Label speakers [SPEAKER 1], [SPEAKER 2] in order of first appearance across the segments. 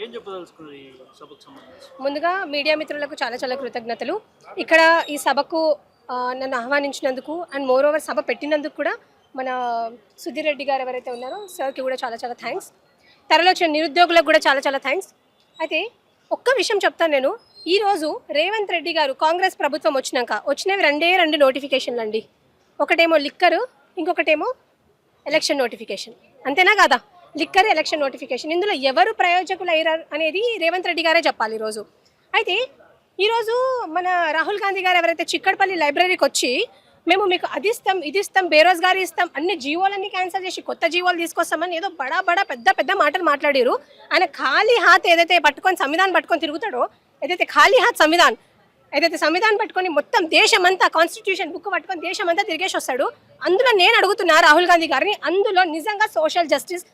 [SPEAKER 1] ఏం చెప్పదలుచుకున్నారు ఈ సభకు సంబంధించి?
[SPEAKER 2] ముందుగా మీడియా మిత్రులకు చాలా చాలా కృతజ్ఞతలు. ఇక్కడ ఈ సభకు నన్ను ఆహ్వానించినందుకు అండ్ మోర్ ఓవర్ సభ పెట్టినందుకు కూడా మన సుధీర్ రెడ్డి గారు ఎవరైతే ఉన్నారో సార్కి కూడా చాలా చాలా థ్యాంక్స్. త్వరలో వచ్చిన నిరుద్యోగులకు కూడా చాలా చాలా థ్యాంక్స్. అయితే ఒక్క విషయం చెప్తాను నేను. ఈరోజు రేవంత్ రెడ్డి గారు కాంగ్రెస్ ప్రభుత్వం వచ్చినవి రెండు నోటిఫికేషన్లు అండి. ఒకటేమో లిక్కరు, ఇంకొకటేమో ఎలక్షన్ నోటిఫికేషన్. అంతేనా కాదా? Liquor election notification. ఇందులో ఎవరు ప్రయోజకులు అయ్యారు అనేది రేవంత్ రెడ్డి గారే చెప్పాలి ఈరోజు. అయితే ఈరోజు మన రాహుల్ గాంధీ గారు ఎవరైతే చిక్కడపల్లి లైబ్రరీకి వచ్చి మేము మీకు అది ఇస్తాం, ఇది ఇస్తాం, బేరోజ్గారీ ఇస్తాం, అన్ని జీవోలన్నీ క్యాన్సిల్ చేసి కొత్త జీవోలు తీసుకొస్తామని ఏదో బడా పెద్ద పెద్ద మాటలు మాట్లాడారు. ఆయన ఖాళీ హాత్ ఏదైతే పట్టుకొని సంవిధానం పట్టుకొని తిరుగుతాడో, ఏదైతే ఖాళీ హాత్ సంవిధానం పట్టుకొని మొత్తం దేశమంతా కాన్స్టిట్యూషన్ బుక్ పట్టుకొని దేశమంతా తిరిగేసి వస్తాడు. అందులో నేను అడుగుతున్నా రాహుల్ గాంధీ గారిని, అందులో నిజంగా సోషల్ జస్టిస్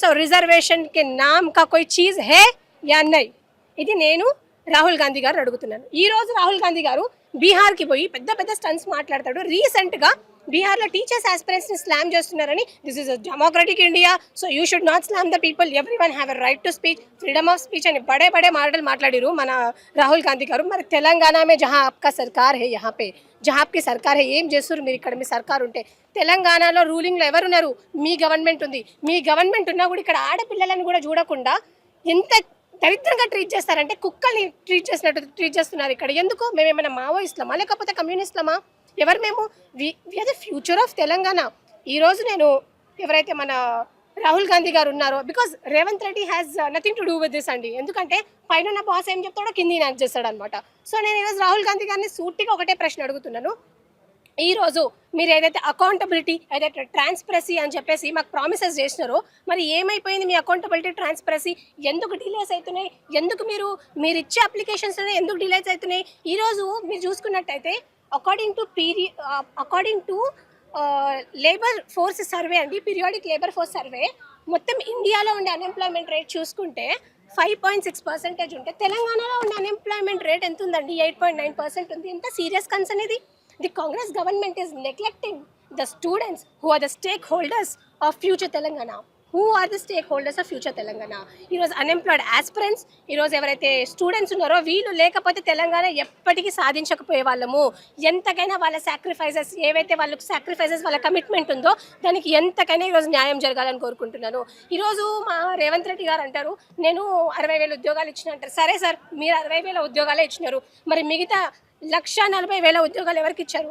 [SPEAKER 2] और रिजर्वेशन के नाम का कोई चीज है या नहीं? ఇది నేను రాహుల్ గాంధీ గారు అడుగుతున్నాను. ఈ రోజు రాహుల్ గాంధీ గారు బీహార్కి పోయి పెద్ద పెద్ద స్టంట్స్ మాట్లాడతాడు. రీసెంట్గా బీహార్లో టీచర్స్ ఆస్పిరెంట్స్ని స్లామ్ చేస్తున్నారని, this is a democratic India, so you should not slam the people, everyone have a right to speech, freedom of speech అని బడే మాటలు మాట్లాడిరు మన రాహుల్ గాంధీ గారు. మరి తెలంగాణ మే జహా ఆప్కా సర్కార్ హే, యహా పే జహా ఆప్కి సర్కార్ హే, ఏం చేస్తారు మీరు ఇక్కడ? మీ సర్కార్ ఉంటే తెలంగాణలో రూలింగ్లో ఎవరున్నారు? మీ గవర్నమెంట్ ఉంది. మీ గవర్నమెంట్ ఉన్నా కూడా ఇక్కడ ఆడపిల్లలను కూడా చూడకుండా ఎంత దరిద్రంగా ట్రీట్ చేస్తారంటే కుక్కల్ని ట్రీట్ చేసినట్టు ట్రీట్ చేస్తున్నారు ఇక్కడ. ఎందుకు? మేము ఏమైనా మావోయిస్టులమా లేకపోతే కమ్యూనిస్టులమా? ఎవరు మేము? We are the future of Telangana. ఈరోజు నేను ఎవరైతే మన రాహుల్ గాంధీ గారు ఉన్నారో, because Revanth Reddy has nothing to do with this అండి. ఎందుకంటే పైన బాస్ ఏం చెప్తాడో కింది నాకు చేస్తాడు అనమాట. సో నేను ఈరోజు రాహుల్ గాంధీ గారిని సూటిగా ఒకటే ప్రశ్న అడుగుతున్నాను. ఈరోజు మీరు ఏదైతే అకౌంటబిలిటీ, ఏదైతే ట్రాన్స్పరసీ అని చెప్పేసి మాకు ప్రామిసెస్ చేసినారో, మరి ఏమైపోయింది మీ అకౌంటబిలిటీ, ట్రాన్స్పరెన్సీ? ఎందుకు డిలేస్ అవుతున్నాయి? ఎందుకు మీరు ఇచ్చే అప్లికేషన్స్లోనే ఎందుకు డిలేస్ అవుతున్నాయి? ఈరోజు మీరు చూసుకున్నట్టయితే according to labour force survey అండి, పీరియాడిక్ లేబర్ ఫోర్స్ సర్వే, మొత్తం ఇండియాలో ఉండే అన్ఎంప్లాయ్మెంట్ రేట్ చూసుకుంటే 5.6% ఉంటే తెలంగాణలో ఉండే అన్ఎంప్లాయ్మెంట్ రేట్ ఎంత ఉందండి? 8.9% ఉంది. ఎంత సీరియస్ కన్సర్న్ ఇది? The Congress government is neglecting the students who are the stakeholders of future Telangana. ఈరోజు అన్ఎంప్లాయిడ్ ఆస్పిరెంట్స్, ఈరోజు ఎవరైతే స్టూడెంట్స్ ఉన్నారో వీళ్ళు లేకపోతే తెలంగాణ ఎప్పటికీ సాధించకపోయే వాళ్ళము. ఎంతకైనా వాళ్ళ సాక్రిఫైజెస్, ఏవైతే వాళ్ళకి సాక్రిఫైజెస్, వాళ్ళ కమిట్మెంట్ ఉందో దానికి ఎంతకైనా ఈరోజు న్యాయం జరగాలని కోరుకుంటున్నాను. ఈరోజు మా రేవంత్ రెడ్డి గారు అంటారు నేను 60,000 ఉద్యోగాలు ఇచ్చిన అంటారు. సరే సార్, మీరు 60,000 ఉద్యోగాలే ఇచ్చినారు, మరి మిగతా 140,000 ఉద్యోగాలు ఎవరికి ఇచ్చారు?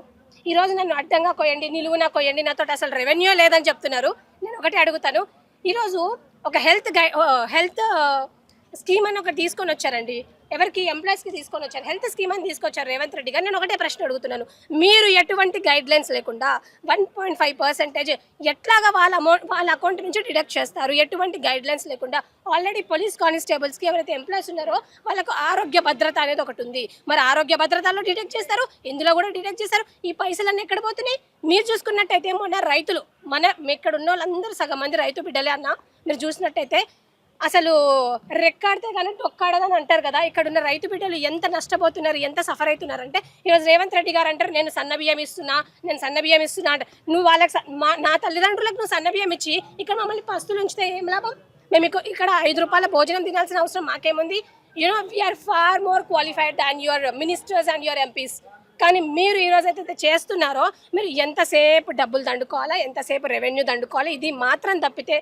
[SPEAKER 2] ఈరోజు నన్ను అడ్డంగా కోయండి, నిలువునా కోయండి, నాతో అసలు రెవెన్యూ లేదని చెప్తున్నారు. నేను ఒకటే అడుగుతాను, ఈరోజు ఒక హెల్త్ స్కీమ్ అని ఒకటి తీసుకొని వచ్చారండి. ఎవరికి? ఎంప్లాయీస్కి తీసుకొని వచ్చారు. హెల్త్ స్కీమ్ అని తీసుకొచ్చారు రేవంత్ రెడ్డి గారు. నేను ఒకటే ప్రశ్న అడుగుతున్నాను, మీరు ఎటువంటి గైడ్ లైన్స్ లేకుండా 1.5% ఎట్లాగా వాళ్ళ అకౌంట్ నుంచి డిడక్ట్ చేస్తారు? ఎటువంటి గైడ్ లైన్స్ లేకుండా. ఆల్రెడీ పోలీస్ కానిస్టేబుల్స్కి ఎవరైతే ఎంప్లాయీస్ ఉన్నారో వాళ్ళకు ఆరోగ్య భద్రత అనేది ఒకటి ఉంది. మరి ఆరోగ్య భద్రతలో డిడక్ట్ చేస్తారు, ఇందులో కూడా డిడక్ట్ చేస్తారు. ఈ పైసలన్నీ ఎక్కడ పోతున్నాయి? మీరు చూసుకున్నట్టయితే ఏమన్నా రైతులు, ఇక్కడ ఉన్న వాళ్ళందరూ సగం మంది రైతు బిడ్డలే అన్న. మీరు చూసినట్టయితే అసలు రెక్కాడితే కానీ డొక్కాడదని అంటారు కదా. ఇక్కడ ఉన్న రైతు బిడ్డలు ఎంత నష్టపోతున్నారు, ఎంత సఫర్ అవుతున్నారంటే, ఈరోజు రేవంత్ రెడ్డి గారు అంటారు నేను సన్నబియ్యం ఇస్తున్నా అంట. నువ్వు వాళ్ళకి నా తల్లిదండ్రులకు నువ్వు సన్నబియ్యం ఇచ్చి ఇక్కడ మమ్మల్ని పస్తులు ఉంచితే ఏం లాభం? మేము ఇక్కడ 5 రూపాయల భోజనం తినాల్సిన అవసరం మాకేముంది? We are far more qualified than your ministers and your MPs. కానీ మీరు ఈరోజు అయితే చేస్తున్నారో, మీరు ఎంతసేపు డబ్బులు దండుకోవాలా, ఎంతసేపు రెవెన్యూ దండుకోవాలి, ఇది మాత్రం తప్పితే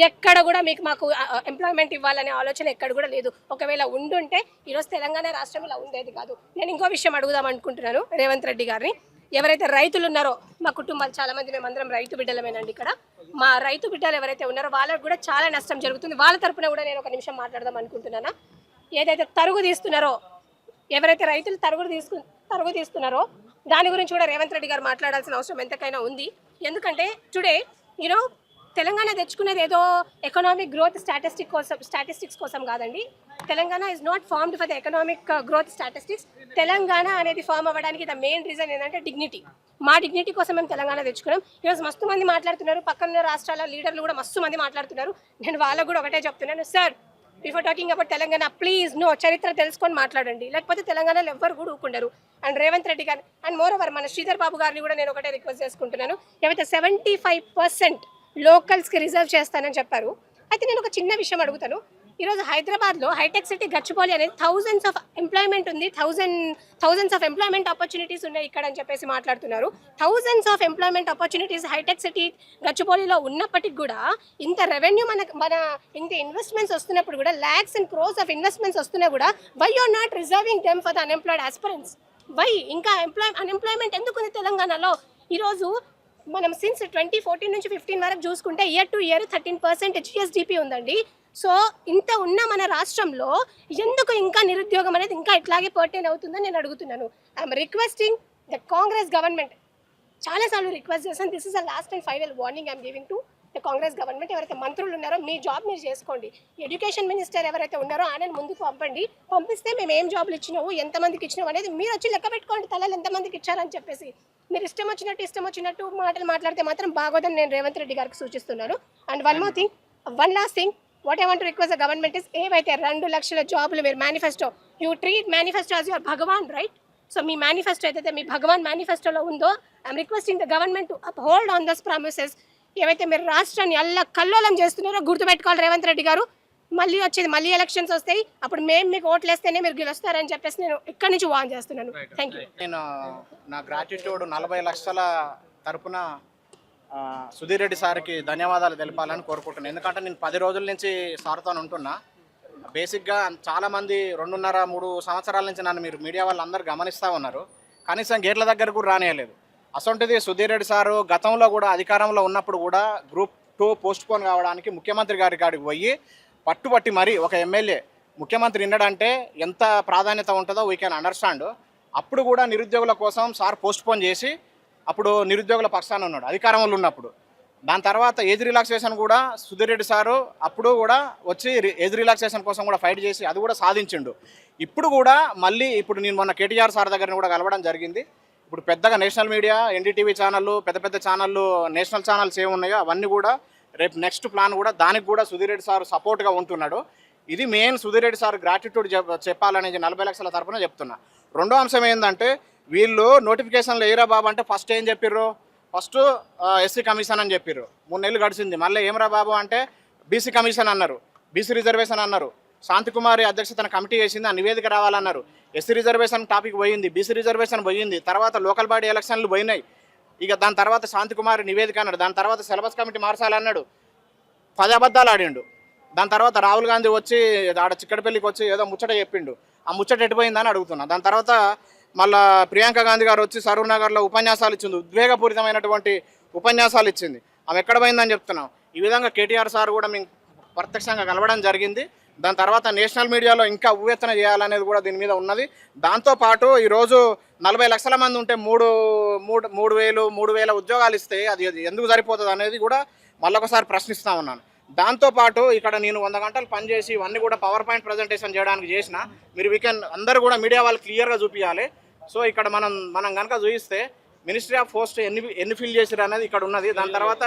[SPEAKER 2] ఎక్కడ కూడా మాకు ఎంప్లాయ్మెంట్ ఇవ్వాలనే ఆలోచన ఎక్కడ కూడా లేదు. ఒకవేళ ఉండుంటే ఈరోజు తెలంగాణ రాష్ట్రం ఇలా ఉండేది కాదు. నేను ఇంకో విషయం అడుగుదాం అనుకుంటున్నాను రేవంత్ రెడ్డి గారిని. ఎవరైతే రైతులు ఉన్నారో, మా కుటుంబాలు చాలామంది, మేమందరం రైతు బిడ్డలమేనండి. ఇక్కడ మా రైతు బిడ్డలు ఎవరైతే ఉన్నారో వాళ్ళకు కూడా చాలా నష్టం జరుగుతుంది. వాళ్ళ తరపున కూడా నేను ఒక నిమిషం మాట్లాడదాం అనుకుంటున్నాను. ఏదైతే తరుగు తీస్తున్నారో, ఎవరైతే రైతులు తరుగు తీస్తున్నారో దాని గురించి కూడా రేవంత్ రెడ్డి గారు మాట్లాడాల్సిన అవసరం ఎంతకైనా ఉంది. ఎందుకంటే టుడే తెలంగాణ తెచ్చుకునేది ఏదో ఎకనామిక్ గ్రోత్ స్టాటిస్టిక్స్ కోసం కాదండి. Telangana is not formed for the economic growth statistics. Telangana అనేది ఫామ్ అవ్వడానికి ద మెయిన్ రీజన్ ఏంటంటే డిగ్నిటీ. మా డిగ్నిటీ కోసం మేము తెలంగాణ తెచ్చుకున్నాం. ఈరోజు మస్తు మంది మాట్లాడుతున్నారు, పక్కన రాష్ట్రాల లీడర్లు కూడా మస్తు మంది మాట్లాడుతున్నారు. నేను వాళ్ళకు కూడా ఒకటే చెప్తున్నాను, sir before talking about Telangana please చరిత్ర తెలుసుకొని మాట్లాడండి, లేకపోతే తెలంగాణలో ఎవ్వరు కూడా ఊరుకుంటారు. అండ్ రేవంత్ రెడ్డి గారు అండ్ మోర్ ఓవర్ మన శ్రీధర్ బాబు గారిని కూడా నేను ఒకటే రిక్వెస్ట్ చేసుకుంటున్నాను. ఏవైతే 75% లోకల్స్కి రిజర్వ్ చేస్తానని చెప్పారు, అయితే నేను ఒక చిన్న విషయం అడుగుతాను. ఈరోజు హైదరాబాద్లో హైటెక్ సిటీ గచ్చిబౌలి అనేది థౌజండ్స్ ఆఫ్ ఎంప్లాయ్మెంట్ ఉంది, థౌజండ్స్ ఆఫ్ ఎంప్లాయ్మెంట్ ఆపర్చునిటీస్ ఉన్నాయి ఇక్కడ అని చెప్పేసి మాట్లాడుతున్నారు. Thousands of employment opportunities Hitech City గచ్చిబౌలిలో ఉన్నప్పటికి కూడా ఇంత రెవెన్యూ మన ఇంత ఇన్వెస్ట్మెంట్స్ వస్తున్నప్పుడు కూడా lakhs and crores of investments వస్తున్నా కూడా why are not reserving them for the unemployed aspirants? Why ఇంకా అన్ఎంప్లాయ్మెంట్ ఎందుకు ఉంది తెలంగాణలో? ఈరోజు మనం సిన్స్ 2014 నుంచి 15 వరకు చూసుకుంటే ఇయర్ టు ఇయర్ 13% జిఎస్డిపి ఉందండి. సో ఇంత ఉన్న మన రాష్ట్రంలో ఎందుకు ఇంకా నిరుద్యోగం అనేది ఇంకా ఇట్లాగే పర్టైన్ అవుతుందని నేను అడుగుతున్నాను. I'm requesting the Congress government, చాలాసార్లు రిక్వెస్ట్ చేశాను. This is the last and final warning I'm giving to the Congress government. ఎవరైతే మంత్రులు ఉన్నారో మీ జాబ్ మీరు చేసుకోండి. ఎడ్యుకేషన్ మినిస్టర్ ఎవరైతే ఉన్నారో ఆయనను ముందుకు పంపిస్తే మేము ఏం జాబ్లు ఇచ్చినావు, ఎంతమందికి ఇచ్చినావు అనేది మీరు వచ్చి లెక్క పెట్టుకోండి, తలలు ఎంతమందికి ఇచ్చారని చెప్పేసి. మీరు ఇష్టం వచ్చినట్టు మాటలు మాట్లాడితే మాత్రం బాగోదని నేను రేవంత్ రెడ్డి గారికి సూచిస్తున్నాను. And one last thing what I want to request the government is, ఏవైతే 2 లక్షల జాబులు మీరు manifesto, you treat manifesto as your bhagwan, right? So మీ మేనిఫెస్టో ఏదైతే మీ భగవాన్ మేనిఫెస్టోలో ఉందో, I'm requesting the government to uphold on this promises. ఏవైతే మీరు రాష్ట్రాన్ని కల్లోలం చేస్తున్నారో గుర్తుపెట్టుకోవాలి రేవంత్ రెడ్డి గారు. మళ్ళీ ఎలక్షన్స్ వస్తాయి, అప్పుడు మేము మీకు ఓట్లు వేస్తేనే మీరు గెలుస్తారని చెప్పేసి నేను ఇక్కడి నుంచి వార్న్ చేస్తున్నాను. Thank you.
[SPEAKER 3] నేను నా గ్రాటిట్యూడ్ 40 లక్షల తరపున సుధీర్ రెడ్డి సార్కి ధన్యవాదాలు తెలపాలని కోరుకుంటున్నాను. ఎందుకంటే నేను 10 రోజుల నుంచి సార్తో ఉంటున్నా. బేసిక్గా చాలామంది 2.5-3 సంవత్సరాల నుంచి నన్ను మీరు మీడియా వాళ్ళందరూ గమనిస్తూ ఉన్నారు. కనీసం గేట్ల దగ్గర కూడా రానియలేదు. అసొంటిది సుధీర్ రెడ్డి సారు గతంలో కూడా అధికారంలో ఉన్నప్పుడు కూడా Group 2 పోస్ట్పోన్ కావడానికి ముఖ్యమంత్రి గారి కాడికి పోయి పట్టుబట్టి మరీ ఒక ఎమ్మెల్యే ముఖ్యమంత్రి విన్నాడంటే ఎంత ప్రాధాన్యత ఉంటుందో వీ కెన్ అండర్స్టాండ్. అప్పుడు కూడా నిరుద్యోగుల కోసం సార్ పోస్ట్పోన్ చేసి అప్పుడు నిరుద్యోగుల పక్షాన ఉన్నాడు అధికారంలో ఉన్నప్పుడు. దాని తర్వాత ఏజ్ రిలాక్సేషన్ కూడా సుధీర్ రెడ్డి సారు అప్పుడు కూడా వచ్చి ఏజ్ రిలాక్సేషన్ కోసం కూడా ఫైట్ చేసి అది కూడా సాధించిండు. ఇప్పుడు కూడా మళ్ళీ ఇప్పుడు నేను మొన్న కేటీఆర్ సార్ దగ్గర కూడా కలవడం జరిగింది. ఇప్పుడు పెద్దగా నేషనల్ మీడియా, ఎన్డీటీవీ ఛానళ్ళు, పెద్ద ఛానళ్ళు, నేషనల్ ఛానల్స్ ఏమున్నాయో అవన్నీ కూడా రేపు నెక్స్ట్ ప్లాన్ కూడా దానికి కూడా సుధీర్ రెడ్డి సార్ సపోర్ట్గా ఉంటున్నాడు. ఇది main Sudheer Reddy sir gratitude చెప్పాలనేది 40 లక్షల తరపున చెప్తున్నా. రెండో అంశం ఏంటంటే వీళ్ళు నోటిఫికేషన్లు ఏరా బాబు అంటే ఫస్ట్ ఏం చెప్పిర్రు, ఫస్ట్ ఎస్సీ కమిషన్ అని చెప్పిర్రు. 3 నెలలు గడిచింది. మళ్ళీ ఏమరా బాబు అంటే బీసీ కమిషన్ అన్నారు, బీసీ రిజర్వేషన్ అన్నారు. శాంతికుమారి అధ్యక్షతన కమిటీ వేసింది, ఆ నివేదిక రావాలన్నారు. ఎస్సీ రిజర్వేషన్ టాపిక్ పోయింది, బీసీ రిజర్వేషన్ పోయింది, తర్వాత లోకల్ బాడీ ఎలక్షన్లు పోయినాయి. ఇక దాని తర్వాత శాంతికుమారి నివేదిక అన్నాడు, దాని తర్వాత సిలబస్ కమిటీ మార్చాలన్నాడు. 10 అబద్ధాలు ఆడిండు. దాని తర్వాత రాహుల్ గాంధీ వచ్చి ఆడ చిక్కడపల్లికి వచ్చి ఏదో ముచ్చట చెప్పిండు. ఆ ముచ్చట ఎటుపోయిందని అడుగుతున్నా. దాని తర్వాత మళ్ళీ ప్రియాంక గాంధీ గారు వచ్చి సరూర్ నగర్లో ఉపన్యాసాలు ఇచ్చింది, ఉద్వేగపూరితమైనటువంటి ఉపన్యాసాలు ఇచ్చింది. ఆమె ఎక్కడ పోయిందని చెప్తున్నాం. ఈ విధంగా కేటీఆర్ సార్ కూడా మేము ప్రత్యక్షంగా కలవడం జరిగింది. దాని తర్వాత నేషనల్ మీడియాలో ఇంకా ఉవ్వెత్తన చేయాలనేది కూడా దీని మీద ఉన్నది. దాంతోపాటు ఈరోజు 40 లక్షల మంది ఉంటే 3,000 ఉద్యోగాలు ఇస్తే అది ఎందుకు సరిపోతుంది అనేది కూడా మళ్ళొకసారి ప్రశ్నిస్తూ ఉన్నాను. దాంతోపాటు ఇక్కడ నేను 100 గంటలు పనిచేసి ఇవన్నీ కూడా పవర్ పాయింట్ ప్రజెంటేషన్ చేయడానికి చేసిన మీరు వీకెండ్ అందరూ కూడా మీడియా వాళ్ళు క్లియర్గా చూపించాలి. సో ఇక్కడ మనం కనుక చూపిస్తే మినిస్ట్రీ ఆఫ్ పోస్ట్ ఎన్ని ఫిల్ చేసారు అనేది ఇక్కడ ఉన్నది. దాని తర్వాత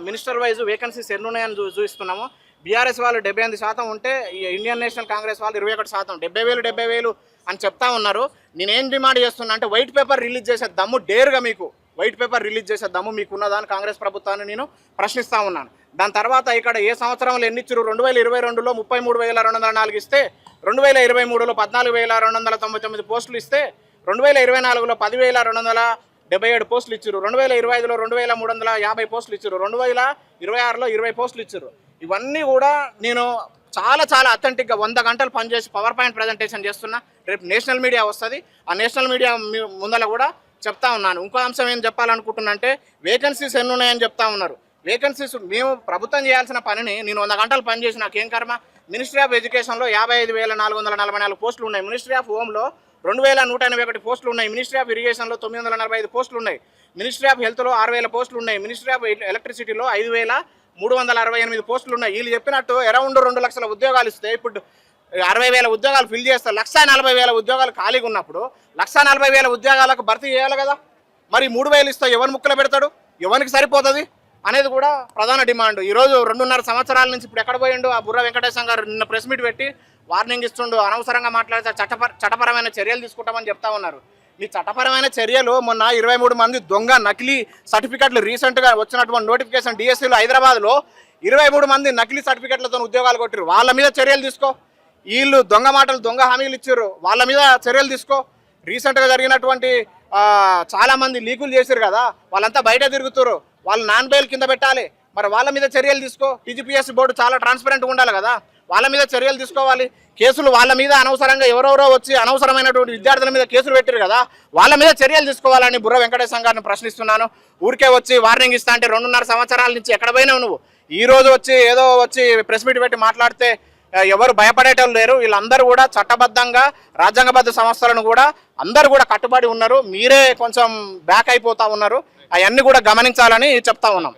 [SPEAKER 3] మినిస్టర్ వైజ్ వేకెన్సీస్ ఎన్ని ఉన్నాయని చూపిస్తున్నాము. బీఆర్ఎస్ వాళ్ళు 78% ఉంటే ఇండియన్ నేషనల్ కాంగ్రెస్ వాళ్ళు 21%. 70,000 అని చెప్తా ఉన్నారు. నేనేం డిమాండ్ చేస్తున్నా అంటే వైట్ పేపర్ రిలీజ్ చేసే దమ్ము డేర్గా మీకు వైట్ పేపర్ రిలీజ్ చేసే దమ్ము మీకున్నదాన్ని కాంగ్రెస్ ప్రభుత్వాన్ని నేను ప్రశ్నిస్తూ ఉన్నాను. దాని తర్వాత ఇక్కడ ఏ సంవత్సరంలో ఎన్ని ఇచ్చారు? 2022లో 33,204 ఇస్తే 2023లో 14,299 పోస్టులు ఇస్తే 2024లో 10,277 పోస్టులు ఇచ్చారు. 2025లో 2,350 పోస్టులు ఇచ్చారు. 2026లో 20 పోస్టులు ఇచ్చారు. ఇవన్నీ కూడా నేను చాలా అథెంటిక్గా 100 గంటలు పనిచేసి పవర్ పాయింట్ ప్రజెంటేషన్ చేస్తున్నా. రేపు నేషనల్ మీడియా వస్తుంది, ఆ నేషనల్ మీడియా ముందర కూడా చెప్తా ఉన్నాను. ఇంకో అంశం ఏం చెప్పాలనుకుంటున్నా అంటే వేకెన్సీస్ ఎన్ని ఉన్నాయని చెప్తా ఉన్నారు. వేకెన్సీస్ మేము ప్రభుత్వం చేయాల్సిన పనిని నేను 100 గంటలు పనిచేసి నాకేం కర్మ. మినిస్ట్రీ ఆఫ్ ఎడ్యుకేషన్లో 55,444 పోస్టులు ఉన్నాయి. మినిస్ట్రీ ఆఫ్ హోమ్లో 2,181 పోస్టులు ఉన్నాయి. మినిస్ట్రీ ఆఫ్ ఇరిగేషన్లో 945 పోస్టులు ఉన్నాయి. మినిస్ట్రీ ఆఫ్ హెల్త్లో 6,000 పోస్టులు ఉన్నాయి. మినిస్ట్రీ ఆఫ్ ఎలక్ట్రిసిటీలో 5,368 పోస్టులు ఉన్నాయి. వీళ్ళు చెప్పినట్టు అరౌండ్ 2 లక్షల ఉద్యోగాలు ఇస్తే ఇప్పుడు 60,000 ఉద్యోగాలు ఫిల్ చేస్తారు. 140,000 ఉద్యోగాలు ఖాళీగా ఉన్నప్పుడు 140,000 ఉద్యోగాలకు భర్తీ చేయాలి కదా. మరి 3,000 ఇస్తే ఎవరి ముక్కలు పెడతాడు, ఎవరికి సరిపోతుంది అనేది కూడా ప్రధాన డిమాండ్. ఈరోజు 2.5 సంవత్సరాల నుంచి ఇప్పుడు ఎక్కడ పోయిండు ఆ బుర్ర వెంకటేశం గారు నిన్న ప్రెస్ మీట్ పెట్టి వార్నింగ్ ఇస్తుండు. అనవసరంగా మాట్లాడితే చట్టపరమైన చర్యలు తీసుకుంటామని చెప్తా ఉన్నారు. మీ చట్టపరమైన చర్యలు మొన్న 23 మంది దొంగ నకిలీ సర్టిఫికెట్లు రీసెంట్గా వచ్చినటువంటి నోటిఫికేషన్ డిఎస్సీలో హైదరాబాద్లో 23 మంది నకిలీ సర్టిఫికెట్లతో ఉద్యోగాలు కొట్టారు, వాళ్ళ మీద చర్యలు తీసుకో. వీళ్ళు దొంగ మాటలు దొంగ హామీలు ఇచ్చారు, వాళ్ళ మీద చర్యలు తీసుకో. రీసెంట్గా జరిగినటువంటి చాలా మంది లీకులు చేశారు కదా, వాళ్ళంతా బయట తిరుగుతారు, వాళ్ళు నాన్ బెయిల్ కింద పెట్టాలి. మరి వాళ్ళ మీద చర్యలు తీసుకో. టీజీపీఎస్సీ బోర్డు చాలా ట్రాన్స్పరెంట్గా ఉండాలి కదా, వాళ్ళ మీద చర్యలు తీసుకోవాలి. కేసులు వాళ్ళ మీద అనవసరంగా ఎవరెవరో వచ్చి అనవసరమైనటువంటి విద్యార్థుల మీద కేసులు పెట్టారు కదా, వాళ్ళ మీద చర్యలు తీసుకోవాలని బుర్ర వెంకటేశం గారిని ప్రశ్నిస్తున్నాను. ఊరికే వచ్చి వార్నింగ్ ఇస్తా అంటే 2.5 సంవత్సరాల నుంచి ఎక్కడ పోయినావు నువ్వు? ఈ రోజు వచ్చి ఏదో వచ్చి ప్రెస్ మీట్ పెట్టి మాట్లాడితే ఎవరు భయపడేటోళ్ళు లేరు. వీళ్ళందరూ కూడా చట్టబద్ధంగా రాజ్యాంగబద్ధ సంస్థలను కూడా అందరూ కూడా కట్టుబడి ఉన్నారు. మీరే కొంచెం బ్యాక్ అయిపోతా ఉన్నారు. అవన్నీ కూడా గమనించాలని చెప్తా ఉన్నాం.